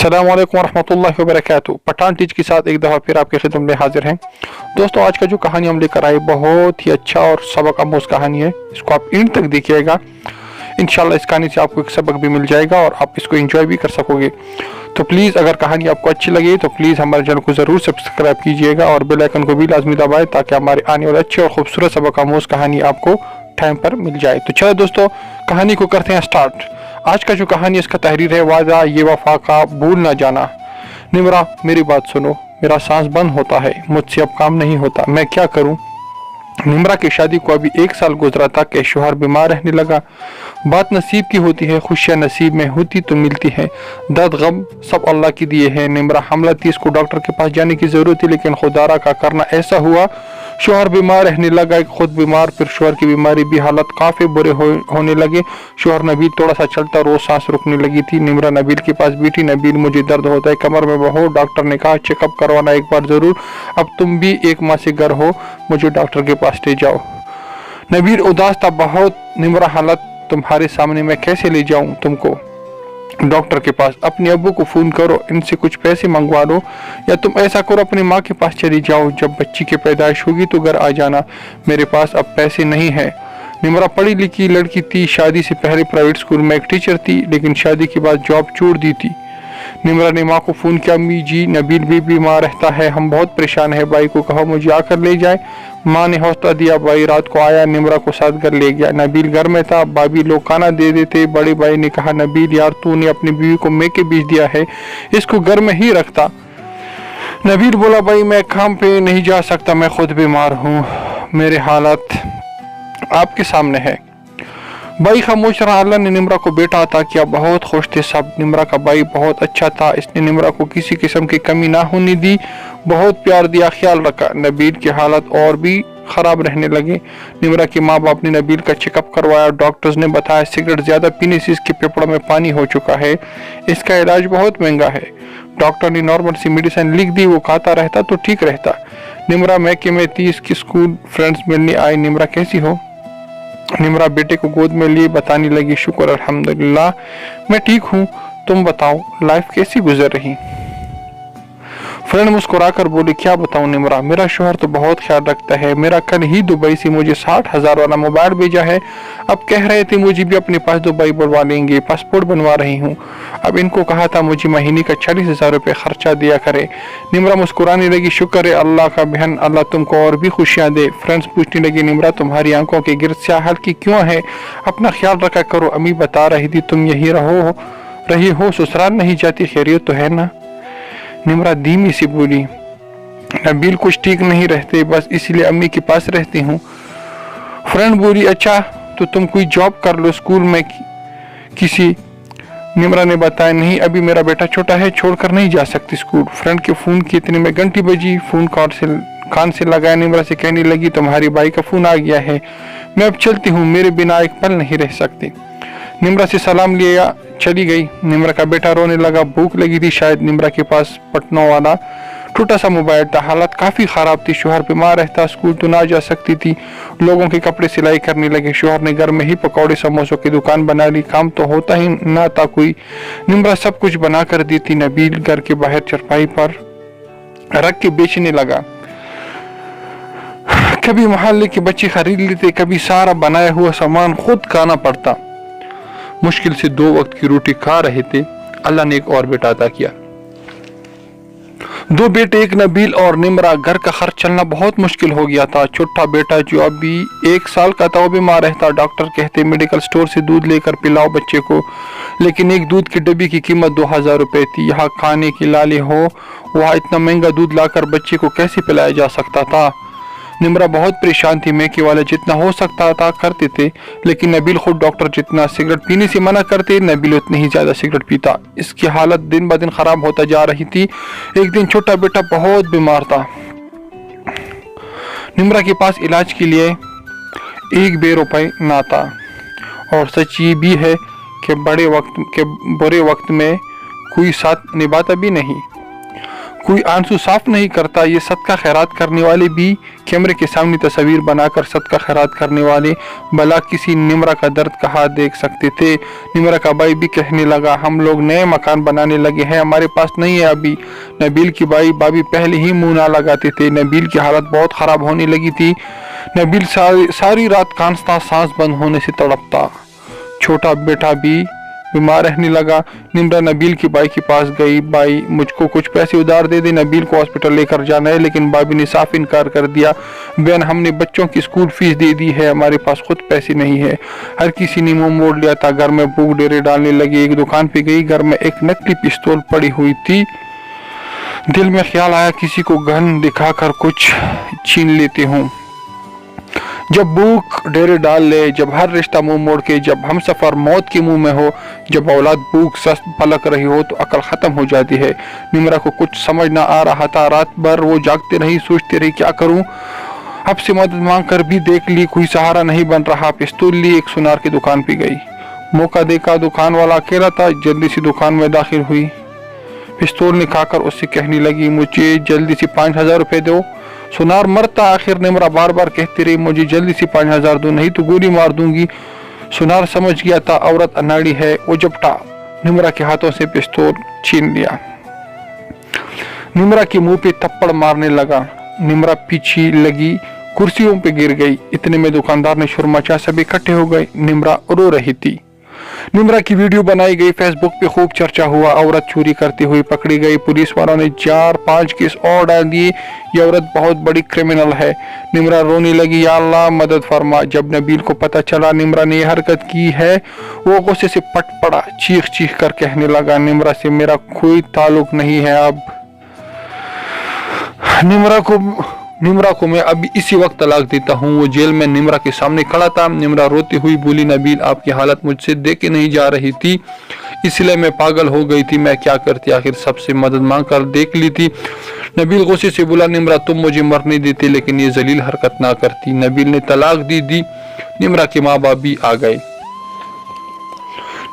अस्सलाम वालेकुम रहमतुल्लाहि व बरकातुहू। पठान टीच के साथ एक दफ़ा फिर आपके खिदमत में हाजिर हैं। दोस्तों, आज का जो कहानी हम लेकर आए बहुत ही अच्छा और सबक आमोज़ कहानी है। इसको आप एंड तक देखिएगा, इंशाल्लाह इस कहानी से आपको एक सबक भी मिल जाएगा और आप इसको एंजॉय भी कर सकोगे। तो प्लीज़ अगर कहानी आपको अच्छी लगे तो प्लीज़ हमारे चैनल को ज़रूर सब्सक्राइब कीजिएगा और बेल आइकन को भी लाजमी दबाएं ताकि हमारे आने वाले अच्छे और खूबसूरत सबक आमोज़ कहानी आपको टाइम पर मिल जाए। तो चलो दोस्तों, कहानी को करते हैं स्टार्ट। आज का जो कहानी इसका तहरीर है वादा ये वफा का भूल ना जाना। निमरा, मेरी बात सुनो, मेरा सांस बंद होता है, मुझसे अब काम नहीं होता, मैं क्या करूं? निमरा की शादी को अभी 1 साल गुजरा था कि शोहर बीमार रहने लगा। बात नसीब की होती है, खुशियां नसीब में होती तो मिलती है, दर्द गम सब अल्लाह की दिए हैं। निमरा हमला थी, इसको डॉक्टर के पास जाने की जरूरत थी, लेकिन खुदारा का करना ऐसा हुआ, शोहर बीमार रहने लगा, खुद बीमार, फिर शोहर की बीमारी भी, हालत काफी बुरे होने लगे। शोहर नबील थोड़ा सा चलता, रोज सांस रुकने लगी थी। निमरा नबील के पास बैठी, नबील मुझे दर्द होता है कमर में बहुत, डॉक्टर ने कहा चेकअप करवाना एक बार जरूर, अब तुम भी 1 माह से घर हो, मुझे डॉक्टर के पास ले जाओ। नबील उदास था बहुत। निमरा, हालत तुम्हारे सामने, मैं कैसे ले जाऊं तुमको डॉक्टर के पास? अपने अब्बू को फोन करो, इनसे कुछ पैसे मंगवा लो, या तुम ऐसा करो अपनी माँ के पास चली जाओ, जब बच्ची की पैदाइश होगी तो घर आ जाना, मेरे पास अब पैसे नहीं है। निमरा पढ़ी लिखी लड़की थी, शादी से पहले प्राइवेट स्कूल में एक टीचर थी, लेकिन शादी के बाद जॉब छोड़ दी थी। निमरा ने माँ को फोन किया, अम्मी जी नबील भी बीमार रहता है, हम बहुत परेशान है, भाई को कहो मुझे आकर ले जाए। माँ ने हौसला दिया, भाई रात को आया, निमरा को साथ घर ले गया। नबील घर में था, भाभी लोग खाना दे देते। बड़े भाई ने कहा, नबील यार तूने अपनी बीवी को मैके बेच दिया है, इसको घर में ही रखता। नबील बोला, भाई मैं काम पे नहीं जा सकता, मैं खुद बीमार हूँ, मेरे हालत आपके सामने है। भाई खामोश रहा। अल्लाह ने निमरा को बेटा अता किया, बहुत खुश थे सब। निमरा का भाई बहुत अच्छा था, इसने निमरा को किसी किस्म की कमी ना होने दी, बहुत प्यार दिया, ख्याल रखा। नबील की हालत और भी खराब रहने लगे। निमरा के माँ बाप ने नबील का चेकअप करवाया, डॉक्टर्स ने बताया सिगरेट ज्यादा पीने से इसके फेफड़ों में पानी हो चुका है, इसका इलाज बहुत महंगा है। डॉक्टर ने नॉर्मल सी मेडिसिन लिख दी, वो खाता रहता तो ठीक रहता। निमरा मैके में थी, इसकी स्कूल फ्रेंड्स मिलने आए। निमरा कैसी हो? निमरा बेटे को गोद में लिए बताने लगी, शुक्र अल्हम्दुलिल्लाह मैं ठीक हूँ, तुम बताओ लाइफ कैसी गुजर रही? फ्रेंड मुस्कुराकर बोली, क्या बताऊं निमरा, मेरा शोहर तो बहुत ख्याल रखता है, मेरा कल ही दुबई से मुझे 60,000 वाला मोबाइल भेजा है, अब कह रहे थे मुझे भी अपने पास दुबई बुलवा लेंगे, पासपोर्ट बनवा रही हूँ, अब इनको कहा था मुझे महीने का 40,000 रुपये खर्चा दिया करे। निमरा मुस्कुराने लगी, शुक्र है अल्लाह का बहन, अल्लाह तुमको और भी खुशियाँ दे। फ्रेंड्स पूछने लगी, निमरा तुम्हारी आंखों के गिर्द स्याह हल्की क्यों है, अपना ख्याल रखा करो, अम्मी बता रही थी तुम यही रही हो, ससुराल नहीं जाती, खैरियत तो है ना? निमरा धीमी सी बोली, नबील कुछ ठीक नहीं रहते, बस इसलिए अम्मी के पास रहती हूँ। फ्रेंड बोली, अच्छा तो तुम कोई जॉब कर लो स्कूल में किसी। निमरा ने बताया, नहीं अभी मेरा बेटा छोटा है, छोड़कर नहीं जा सकती स्कूल। फ्रेंड के फोन की इतने में घंटी बजी, फोन कान से लगाया। निमरा से कहने लगी, तुम्हारी भाई का फोन आ गया है, मैं अब चलती हूँ, मेरे बिना एक पल नहीं रह सकती। निमरा से सलाम लिया चली गई। निमरा का बेटा रोने लगा, भूख लगी थी शायद। निमरा के पास पटनों वाला छोटा सा मोबाइल था, हालत काफी खराब थी, शोहर बीमार रहता, स्कूल तो ना जा सकती थी। लोगों के कपड़े सिलाई करने लगे, शोहर ने घर में ही पकौड़े समोसों की दुकान बना ली, काम तो होता ही ना था कोई। निमरा सब कुछ बना कर दी थी। नबील घर के बाहर चरपाई पर रख के बेचने लगा, कभी मोहल्ले के बच्चे खरीद लेते, कभी सारा बनाया हुआ सामान खुद खाना पड़ता। मुश्किल से 2 वक्त की रोटी खा रहे थे। अल्लाह ने एक और बेटा अता किया, 2 बेटे, एक नबील और निमरा। घर का खर्च चलना बहुत मुश्किल हो गया था। छोटा बेटा जो अभी 1 साल का था वो बीमार रहता, डॉक्टर कहते मेडिकल स्टोर से दूध लेकर पिलाओ बच्चे को, लेकिन एक दूध की डब्बी की कीमत 2,000 रुपये थी। यहाँ खाने की लाले हो, वहाँ इतना महंगा दूध लाकर बच्चे को कैसे पिलाया जा सकता था? निमरा बहुत परेशान थी, मैके वाले जितना हो सकता था करते थे, लेकिन नबील खुद डॉक्टर जितना सिगरेट पीने से मना करते, नबील उतनी ही ज्यादा सिगरेट पीता। इसकी हालत दिन ब दिन खराब होता जा रही थी। एक दिन छोटा बेटा बहुत बीमार था, निमरा के पास इलाज के लिए 1 भी रुपए ना था। और सच ये भी है कि बुरे वक्त में कोई साथ निभाता भी नहीं। कोई आंसू साफ नहीं करता। ये सदका खैरात करने वाले भी कैमरे के सामने तस्वीर बनाकर सदका खैरात करने वाले भला किसी निम्रा का दर्द कहाँ देख सकते थे। निम्रा का भाई भी कहने लगा, हम लोग नए मकान बनाने लगे हैं, हमारे पास नहीं है अभी। नबील की भाभी पहले ही मुंह ना लगाते थे। नबील की हालत बहुत ख़राब होने लगी थी। नबील सारी रात कांसता, सांस बंद होने से तड़पता। छोटा बेटा भी बीमार रहने लगा। निम्रा नबील की बाई के पास गई, बाई मुझको कुछ पैसे उधार दे दे, नबील को हॉस्पिटल लेकर जाना है। लेकिन भाभी ने साफ इनकार कर दिया, बहन हमने बच्चों की स्कूल फीस दे दी है, हमारे पास खुद पैसे नहीं है। हर किसी ने मुंह मोड़ लिया था। घर में भूख डेरे डालने लगी। एक दुकान पे गई, घर में एक नकली पिस्तौल पड़ी हुई थी। दिल में ख्याल आया किसी को गन दिखाकर कुछ छीन लेते हूँ। जब भूख डेरे डाल ले, जब हर रिश्ता मुंह मोड़ के, जब हम सफर मौत के मुंह में हो, जब औलाद भूख सस्त पलक रही हो तो अकल खत्म हो जाती है। निम्रा को कुछ समझ ना आ रहा था। रात भर वो जागते रही, सोचती रही क्या करूं। अब से मदद मांग कर भी देख ली, कोई सहारा नहीं बन रहा। पिस्तौल ली, एक सुनार की दुकान पे गई। मौका देखा, दुकान वाला अकेला था। जल्दी से दुकान में दाखिल हुई। पिस्तौल निकालकर उससे कहने लगी, मुझे जल्दी से 5000 रुपए दो। सुनार मरता आखिर निम्रा बार बार कहती रही, मुझे जल्दी से 5000 दो, नहीं तो गोली मार दूंगी। सुनार समझ गया था औरत अनाड़ी है। वो झपटा, निम्रा के हाथों से पिस्तौल छीन लिया। निम्रा के मुंह पे थप्पड़ मारने लगा। निम्रा पीछे लगी कुर्सियों पे गिर गई। इतने में दुकानदार ने शोर मचा, सभी इकट्ठे हो गए। निम्रा रो रही थी। निम्रा की वीडियो बनाई गई, फेसबुक पे खूब चर्चा हुआ। औरत चोरी करती हुई पकड़ी गई। पुलिस वालों ने 4-5 केस और डाल दिए। ये औरत बहुत बड़ी क्रिमिनल है। निम्रा रोने लगी, या अल्लाह मदद फरमा। जब नबील को पता चला निम्रा ने यह हरकत की है, वो गुस्से से पट पड़ा। चीख चीख कर कहने लगा, निम्रा से मेरा कोई ताल्लुक नहीं है। अब निम्रा को मैं अभी इसी वक्त तलाक देता हूँ। वो जेल में निम्रा के सामने खड़ा था। निम्रा रोती हुई बोली, नबील आपकी हालत मुझसे देखे नहीं जा रही थी, इसलिए मैं पागल हो गई थी। मैं क्या करती, आखिर सबसे मदद मांग कर देख ली थी। नबील गुस्से से बोला, निम्रा तुम मुझे मरने देते लेकिन ये जलील हरकत ना करती। नबील ने तलाक दे दी। निम्रा के माँ बाप भी आ गए।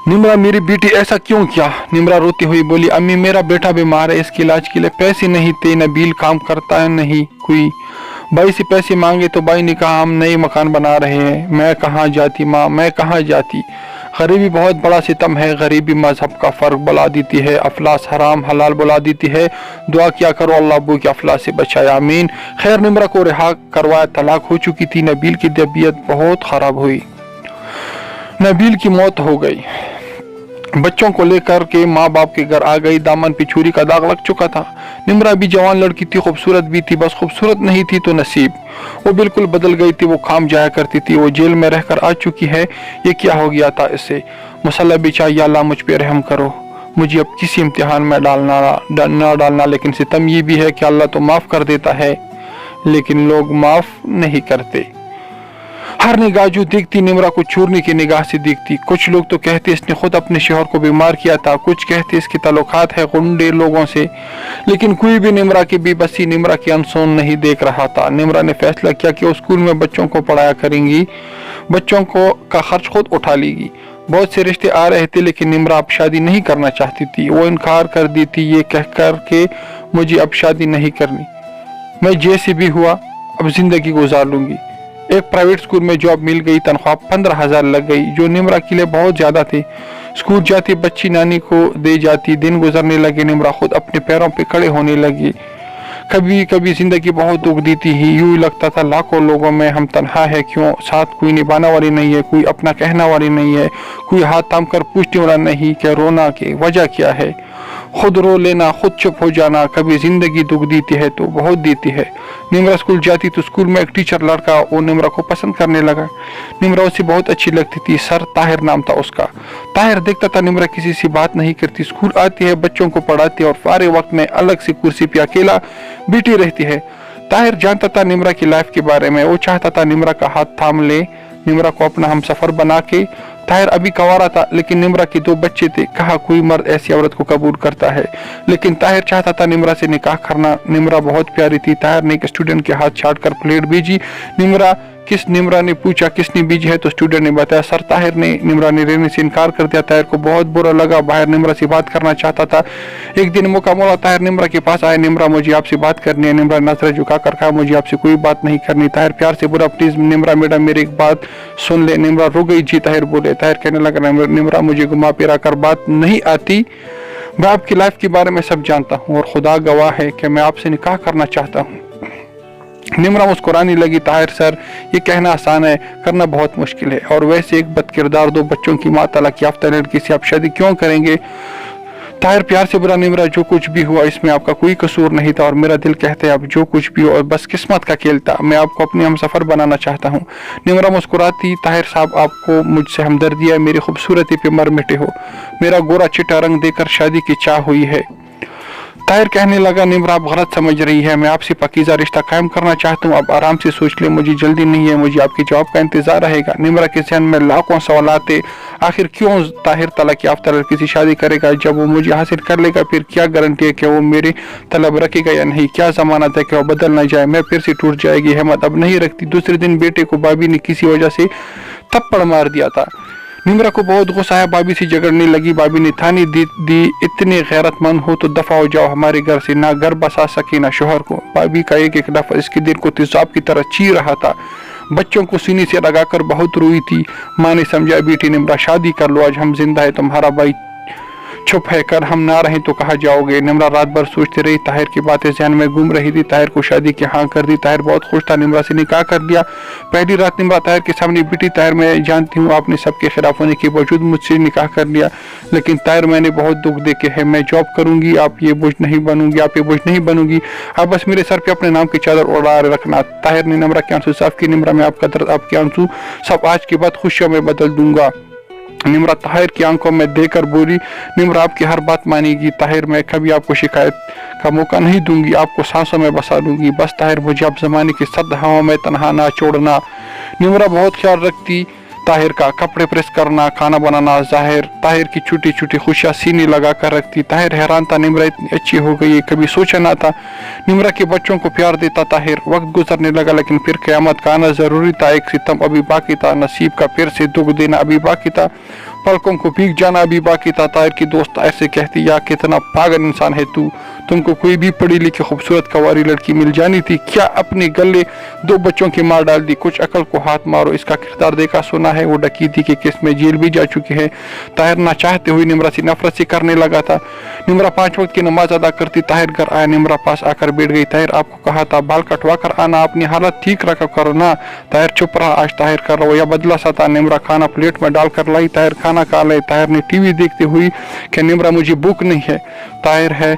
निम्रा मेरी बेटी ऐसा क्यों किया? निम्रा रोती हुई बोली, अम्मी मेरा बेटा बीमार है, इसके इलाज के लिए पैसे नहीं थे। नबील काम करता है नहीं कोई। भाई से पैसे मांगे तो भाई ने कहा हम नए मकान बना रहे हैं। मैं कहाँ जाती माँ, मैं कहाँ जाती। गरीबी बहुत बड़ा सितम है। गरीबी मजहब का फर्क बुला देती है। अफलास हराम हलाल बुला देती है। दुआ क्या करो अल्लाह अब्बू के अफलास से बचाया, आमीन। खैर निम्रा को रिहा करवाया। तलाक हो चुकी थी। नबील की तबीयत बहुत खराब हुई। नबील की मौत हो गई। बच्चों को लेकर के माँ बाप के घर आ गई। दामन पे छुरी का दाग लग चुका था। निम्रा भी जवान लड़की थी, खूबसूरत भी थी, बस खूबसूरत नहीं थी तो नसीब। वो बिल्कुल बदल गई थी। वो काम जाया करती थी। वो जेल में रहकर आ चुकी है। ये क्या हो गया था इसे? मुसल्ला बिछा, या अल्लाह मुझ पे रहम करो, मुझे अब किसी इम्तिहान में ना डालना। लेकिन सितम ये भी है कि अल्लाह तो माफ कर देता है लेकिन लोग माफ नहीं करते। हर निगाह जो देखती निम्रा को चूरने की निगाह से देखती। कुछ लोग तो कहते इसने खुद अपने शोहर को बीमार किया था, कुछ कहते इसके ताल्लुकात है गुंडे लोगों से। लेकिन कोई भी निम्रा की बेबसी, निम्रा की अनसुन नहीं देख रहा था। निम्रा ने फैसला किया कि वो स्कूल में बच्चों को पढ़ाया करेंगी, बच्चों को का खर्च खुद उठा लेगी। बहुत से रिश्ते आ रहे थे लेकिन निम्रा अब शादी नहीं करना चाहती थी। वो इनकार कर दी थी ये कहकर के मुझे अब शादी नहीं करनी, मैं जैसे भी हुआ अब जिंदगी गुजार लूंगी। एक प्राइवेट स्कूल में जॉब मिल गई। तनख्वाह 15,000 लग गई, जो निम्रा के लिए बहुत ज्यादा थी। स्कूल जाती बच्ची नानी को दे जाती। दिन गुजरने लगे। निम्रा खुद अपने पैरों पे खड़े होने लगी। कभी कभी जिंदगी बहुत दुख देती ही। यूं लगता था लाखों लोगों में हम तन्हा है क्यों, साथ कोई निभाने वाली नहीं है, कोई अपना कहना वाली नहीं है, कोई हाथ थाम कर पूछने वाला नहीं कि रोना की वजह क्या है। खुद रो लेना, खुद चुप हो जाना। कभी जिंदगी दुख देती है तो बहुत देती है। निम्रा स्कूल जाती तो स्कूल में एक टीचर लड़का वो निम्रा को पसंद करने लगा। निम्रा उसे बहुत अच्छी लगती थी। सर ताहिर नाम था उसका। ताहिर देखता था निम्रा किसी से बात नहीं करती, स्कूल आती है, बच्चों को पढ़ाती है और फारे वक्त में अलग से कुर्सी पे अकेला बैठी रहती है। ताहिर जानता था निम्रा की लाइफ के बारे में। वो चाहता था निम्रा का हाथ थाम ले, निम्रा को अपना हमसफर बना के। ताहिर अभी कंवारा था लेकिन निम्रा के 2 बच्चे थे। कहा कोई मर्द ऐसी औरत को कबूल करता है, लेकिन ताहिर चाहता था निम्रा से निकाह करना। निम्रा बहुत प्यारी थी। ताहिर ने एक स्टूडेंट के हाथ छाट कर प्लेट भेजी। निम्रा किस निम्रा ने पूछा किसने बीजी है, तो स्टूडेंट ने बताया सर ताहिर ने। निम्रा ने रहने से इनकार कर दिया। ताहिर को बहुत बुरा लगा, बाहर निम्रा से बात करना चाहता था। एक दिन मौका मिला, ताहिर निम्रा के पास आया। निम्रा मुझे आपसे बात करनी है। निम्रा नजर झुका कर कहा मुझे आपसे कोई बात नहीं करनी। ताहिर प्यार से बोला प्लीज निम्रा मैडम मेरी एक बात सुन ले। निम्रा रुक गई। जी ताहिर बोले। ताहिर कहने लगा निम्रा मुझे घुमा फिरा कर बात नहीं आती, मैं आपकी लाइफ के बारे में सब जानता हूँ और खुदा गवाह है कि मैं आपसे निकाह करना चाहता हूँ। निम्रा मुस्कुराने लगी। ताहिर सर ये कहना आसान है, करना बहुत मुश्किल है, और वैसे एक बदकिरदार 2 बच्चों की माँ तलाक याफ्ता लड़की से आप शादी क्यों करेंगे। ताहिर प्यार से बोला निम्रा जो कुछ भी हुआ इसमें आपका कोई कसूर नहीं था, और मेरा दिल कहता है अब जो कुछ भी हो बस किस्मत का खेल था, मैं आपको अपने हमसफर बनाना चाहता हूँ। निम्रा मुस्कुराती। ताहिर साहब आपको मुझसे हमदर्दी है, मेरी खूबसूरती पे मर मिटे हो, मेरा गोरा चिट्टा रंग देकर शादी की चाह हुई है। ताहिर कहने लगा निम्रा आप गलत समझ रही है, मैं आपसे पकीज़ा रिश्ता कायम करना चाहता हूँ, अब आराम से सोच ले, मुझे जल्दी नहीं है, मुझे आपके जवाब का इंतजार रहेगा। निम्रा के जहन में लाखों सवाल आते, आखिर क्यों ताहिर तलाक याफ्ता लड़की से शादी करेगा, जब वो मुझे हासिल कर लेगा फिर क्या गारंटी है कि वो मेरी तलब रखेगा या नहीं, क्या जमानत है कि वो बदल ना जाए, मैं फिर से टूट जाएगी हिम्मत अब नहीं रखती। दूसरे दिन बेटे को भाभी ने किसी वजह से थप्पड़ मार दिया था। निम्रा को बहुत गुस्सा है, भाभी से झगड़ने लगी। भाभी ने थानी दी इतने गैरतमंद हो तो दफा हो जाओ हमारे घर से, ना घर बसा सके ना शोहर को। भाभी का एक एक लफ्ज़ इसके दिल को तेजाब की तरह चीर रहा था। बच्चों को सीने से लगाकर बहुत रोई थी। माँ ने समझा बेटी निम्रा शादी कर लो, आज हम जिंदा है, तुम्हारा भाई चुप है, कर हम ना रहें तो कहाँ जाओगे। निम्रा रात भर सोचती रही, ताहिर की बातें ज़हन में घूम रही थी। ताहिर को शादी की हाँ कर दी। ताहिर बहुत खुश था, निम्रा से निकाह कर दिया। पहली रात निम्रा ताहिर के सामने बेटी ताहिर मैं जानती हूँ आपने सबके खिलाफ होने के बावजूद मुझसे निकाह कर लिया, लेकिन ताहिर मैंने बहुत दुख देखे है, मैं जॉब करूंगी, आप ये बोझ नहीं बनूंगी, आप ये बोझ नहीं बनूंगी, आप बस मेरे सर पे अपने नाम की चादर उड़ा रखना। ताहिर ने निम्रा के आंसू साफ किए। निम्रा मैं आपका दर्द आपके आंसू सब आज के बाद खुशियों में बदल दूंगा। निम्रा ताहिर की आंखों में देकर बोली निम्रा आपकी हर बात मानेगी ताहिर, मैं कभी आपको शिकायत का मौका नहीं दूंगी, आपको सांसों में बसा लूंगी, बस ताहिर मुझे अब जमाने की सर्द हवाओं में तनहा ना छोड़ना। निम्रा बहुत ख्याल रखती ताहिर का, कपड़े प्रेस करना, खाना बनाना, ताहिर की छोटी छोटी खुशियाँ सीने लगा कर रखती। ताहिर हैरान था निम्रा इतनी अच्छी हो गई, कभी सोचा ना था। निम्रा के बच्चों को प्यार देता ताहिर। वक्त गुजरने लगा लेकिन फिर क़यामत का आना जरूरी था। एक सितम अभी बाकी था, नसीब का फिर से दुख देना अभी बाकी था, पलकों को भीग जाना अभी बाकी था। ताहिर की दोस्त ताहिर से कहती या कितना पागल इंसान है तू, तुमको कोई भी पढ़ी लिखी खूबसूरत कवारी लड़की मिल जानी थी, क्या अपने गले 2 बच्चों की मार डाल दी, कुछ अकल को हाथ मारो। इसका किरदार देखा सुना है, वो डकैती के केस में जेल भी जा चुकी है। ताहिर ना चाहते हुए निम्रा से नफरत से करने लगा था। निम्रा 5 वक्त की नमाज अदा करती। ताहिर घर आया, निम्रा पास आकर बैठ गई। ताहिर आपको कहा था बाल कटवा कर आना, अपनी हालत ठीक रखा करो ना। ताहिर चुप रहा। आज ताहिर का रवैया बदला सा था। निम्रा खाना प्लेट में डालकर लाई। ताहिर खाना खा ले। ताहिर ने टीवी देखते हुई कि निम्रा मुझे भूख नहीं है। ताहिर है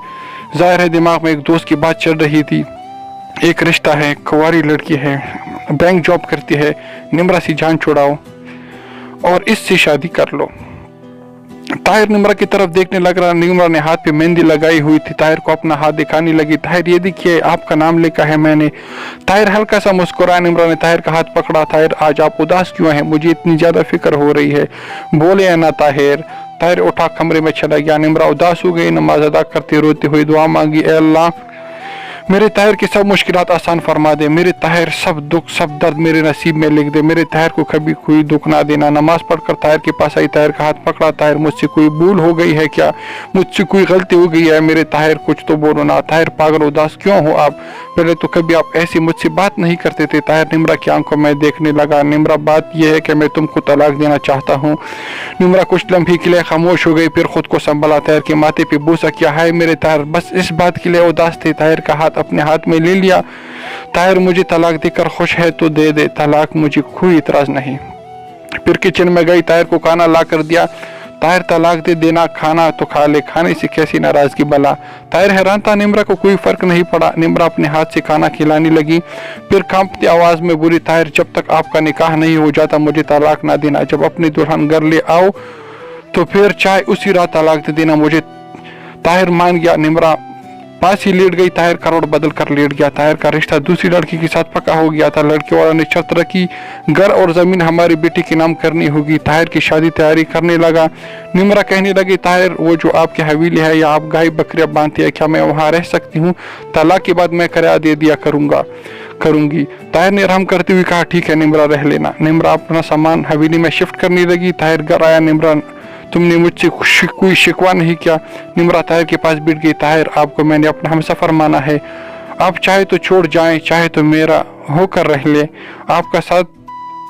जाहिर है दिमाग में एक दोस्त की बात चल रही थी, एक रिश्ता है, कुंवारी लड़की है, बैंक जॉब करती है, निम्रा से जान छुड़ाओ और इससे शादी कर लो। ताहिर निम्रा की तरफ देखने लग रहा। निम्रा ने हाथ पे मेहंदी लगाई हुई थी। ताहिर को अपना हाथ दिखाने लगी। ताहिर ये देखिए आपका नाम लिखा है मैंने। ताहिर हल्का सा मुस्कुराया। निम्रा ने ताहिर का हाथ पकड़ा। ताहिर आज आप उदास क्यों हैं, मुझे इतनी ज्यादा फिक्र हो रही है। बोले है ना ताहिर। ताहिर उठा कमरे में चला गया। निम्रा उदास हो गई। नमाज अदा करते रोते हुए दुआ मांगी, ए अल्लाह मेरे ताहिर की सब मुश्किलात आसान फरमा दे, मेरे ताहिर सब दुख सब दर्द मेरे नसीब में लिख दे, मेरे ताहिर को कभी कोई दुख ना देना। नमाज पढ़कर ताहिर के पास आई। ताहिर का हाथ पकड़ा। ताहिर मुझसे कोई भूल हो गई है क्या, मुझसे कोई गलती हो गई है, मेरे ताहिर कुछ तो बोलो ना। ताहिर पागल उदास क्यों हो आप, पहले तो कभी आप ऐसी मुझसे बात नहीं करते थे। ताहिर निम्रा की आंखों में देखने लगा। निम्रा बात यह है कि मैं तुमको तलाक देना चाहता हूँ। निम्रा कुछ लम्हे के लिए खामोश हो गई, फिर खुद को संभाला। ताहिर के माथे पे बूसा किया, हाय मेरे ताहिर, बस इस बात के लिए उदास थे। ताहिर का हाथ अपने हाथ में ले लिया। ताहिर मुझे तलाक देकर खुश है तो दे दे, तलाक मुझे कोई इतराज नहीं। फिर किचन में गई। ताहिर को खाना ला कर दिया। ताहिर तलाक दे देना, खाना तो खा ले, खाने से कैसी नाराजगी भला। ताहिर हैरान था, निम्रा को कोई फर्क नहीं पड़ा। निम्रा अपने हाथ से खाना खिलाने लगी। फिर कांपती आवाज में बोली, ताहिर जब तक आपका निकाह नहीं हो जाता मुझे तलाक ना देना, जब अपनी दुल्हन घर ले आओ तो फिर चाहे उसी रात तलाक दे देना मुझे। ताहिर मान गया। निम्रा पास ही लेट गई। ताहिर करोड़ बदल कर लेट गया। ताहिर का रिश्ता दूसरी लड़की के साथ पक्का हो गया था। लड़के वालों ने शर्त रखी, घर और जमीन हमारी बेटी के नाम करनी होगी। ताहिर की शादी तैयारी करने लगा। निम्रा कहने लगी, ताहिर वो जो आपकी हवेली है या आप गाय बकरियां बांधती है, क्या मैं वहाँ रह सकती हूँ? तलाक के बाद मैं किराया दे दिया करूँगा। करूंगी। ताहिर ने रहम करते हुए कहा ठीक है निम्रा रह लेना। निम्रा अपना सामान हवेली में शिफ्ट करने लगी। ताहिर घर आया। निम्रा तुमने मुझसे कोई शिकवा नहीं किया? निम्रा ताहिर के पास बैठ गई। ताहिर आपको मैंने अपना हमसफर माना है, आप चाहे तो छोड़ जाएं, चाहे तो मेरा होकर रह ले। आपका साथ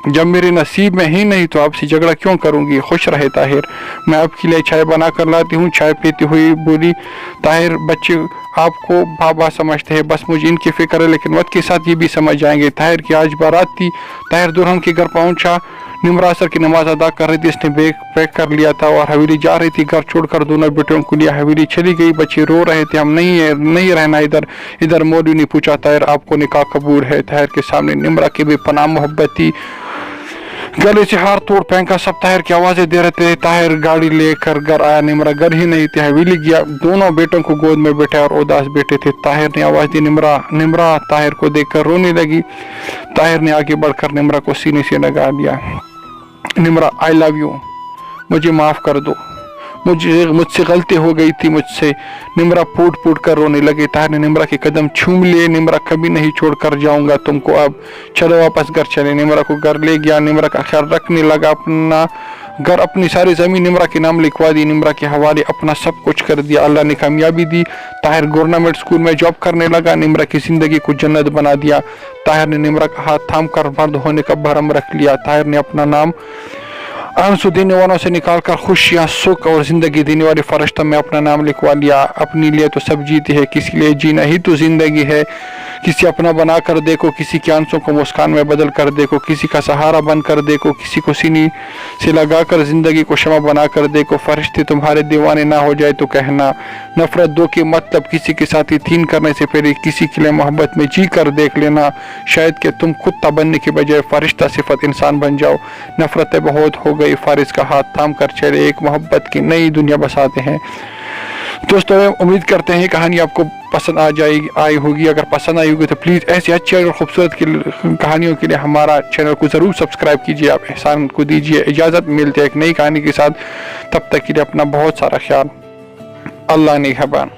जब मेरे नसीब में ही नहीं तो आपसे झगड़ा क्यों करूंगी? खुश रहे ताहिर, मैं आपके लिए चाय बना कर लाती हूँ। चाय पीती हुई बोली ताहिर बच्चे आपको बाबा समझते हैं, बस मुझे इनकी फिक्र है, लेकिन वक्त के साथ ये भी समझ जाएंगे। ताहिर की आज बारात थी। ताहिर दुल्हन के घर पहुंचा। निम्रा असर की नमाज अदा कर रही थी। इसने बैग पैक कर लिया था और हवेली जा रही थी। घर छोड़कर दोनों बेटों को लिया हवेली चली गई। बच्चे रो रहे थे, हम नहीं रहना इधर। मौलवी ने पूछा ताहिर आपको निकाह कबूल है? ताहिर के सामने निम्रा की भी पनाह मोहब्बत थी। गले से हार तोड़ फेंका। सब ताहिर की आवाजें दे रहे थे। ताहिर गाड़ी लेकर घर आया। निम्रा घर ही नहीं थी, हवेली गया। दोनों बेटों को गोद में बैठे और उदास बैठे थे। ताहिर ने आवाज दी निम्रा निम्रा। ताहिर को देखकर रोने लगी। ताहिर ने आगे बढ़कर निम्रा को सीने से लगा लिया। निम्रा आई लव यू, मुझे माफ कर दो, मुझसे गलती हो गई थी मुझसे। निम्रा फूट फूट कर रोने लगे। ताहिर ने निम्रा के कदम छूम लिए। निम्रा कभी नहीं छोड़कर जाऊंगा तुमको, अब चलो वापस घर चले। निम्रा को घर ले गया। निम्रा का ख्याल रखने लगा। अपना घर अपनी सारी जमीन निम्रा के नाम लिखवा दी। निम्रा के हवाले अपना सब कुछ कर दिया। अल्लाह ने कामयाबी दी। ताहिर गवर्नमेंट स्कूल में जॉब करने लगा। निम्रा की जिंदगी को जन्नत बना दिया। ताहिर ने निम्रा का हाथ थाम कर मर्द होने का भरम रख लिया। ताहिर ने अपना नाम आंसू देने वालों से निकालकर खुशियाँ, सुख और जिंदगी देने वाले फरिश्तों में अपना नाम लिखवा लिया। अपने लिए तो सब जीते हैं, किसी लिए जीना ही तो जिंदगी है। किसी अपना बना कर देखो, किसी के आंसू को मुस्कान में बदल कर देखो, किसी का सहारा बन कर देखो, किसी को सीने से लगा कर जिंदगी को शमा बना कर देखो। फरिश्ते तुम्हारे दीवाने ना हो जाए तो कहना। नफरत दो के मतलब किसी के साथ यकीन करने से पहले किसी के लिए मोहब्बत में जी कर देख लेना। शायद कि तुम कुत्ता बनने के बजाय फरिश्ता सिफत इंसान बन जाओ। नफरतें बहुत हो गई, फारिस का हाथ थाम कर चले एक मोहब्बत की नई दुनिया बसाते हैं। दोस्तों उम्मीद करते हैं कहानी आपको पसंद आई होगी। अगर पसंद आई होगी तो प्लीज़ ऐसी अच्छी और खूबसूरत कहानियों के लिए हमारा चैनल को ज़रूर सब्सक्राइब कीजिए। आप एहसान को दीजिए इजाज़त। मिलते हैं एक नई कहानी के साथ, तब तक के लिए अपना बहुत सारा ख्याल। अल्लाह निगहबान।